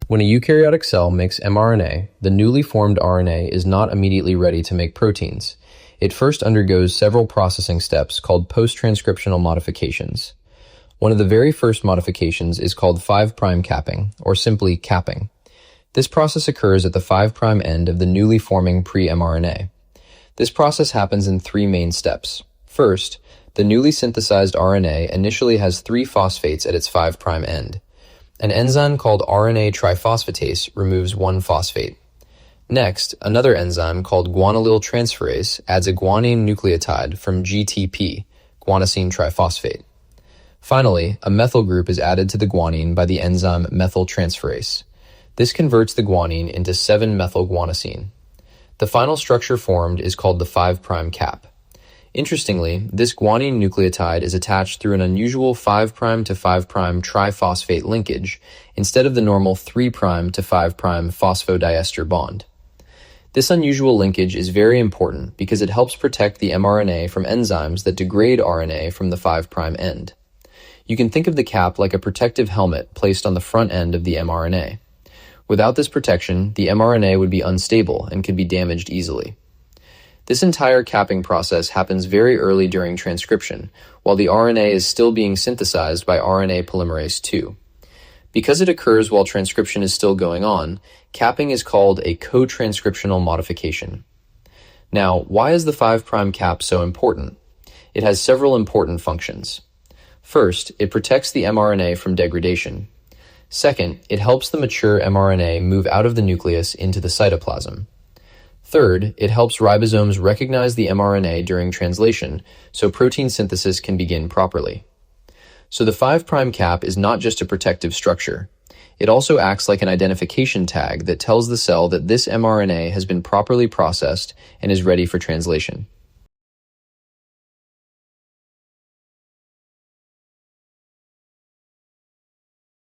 When a eukaryotic cell makes mRNA, the newly formed RNA is not immediately ready to make proteins. It first undergoes several processing steps called post-transcriptional modifications. One of the very first modifications is called 5' capping, or simply capping. This process occurs at the 5' end of the newly forming pre-mRNA. This process happens in three main steps. First, the newly synthesized RNA initially has 3 phosphates at its 5' end. An enzyme called RNA triphosphatase removes 1 phosphate. Next, another enzyme called guanylyl transferase adds a guanine nucleotide from GTP, guanosine triphosphate. Finally, a methyl group is added to the guanine by the enzyme methyltransferase. This converts the guanine into 7-methylguanosine. The final structure formed is called the 5' cap. Interestingly, this guanine nucleotide is attached through an unusual 5' to 5' triphosphate linkage instead of the normal 3' to 5' phosphodiester bond. This unusual linkage is very important because it helps protect the mRNA from enzymes that degrade RNA from the 5' end. You can think of the cap like a protective helmet placed on the front end of the mRNA. Without this protection, the mRNA would be unstable and could be damaged easily. This entire capping process happens very early during transcription, while the RNA is still being synthesized by RNA polymerase II. Because it occurs while transcription is still going on, capping is called a co-transcriptional modification. Now, why is the 5' cap so important? It has several important functions. First, it protects the mRNA from degradation. Second, it helps the mature mRNA move out of the nucleus into the cytoplasm. Third, it helps ribosomes recognize the mRNA during translation, so protein synthesis can begin properly. So the 5' cap is not just a protective structure. It also acts like an identification tag that tells the cell that this mRNA has been properly processed and is ready for translation.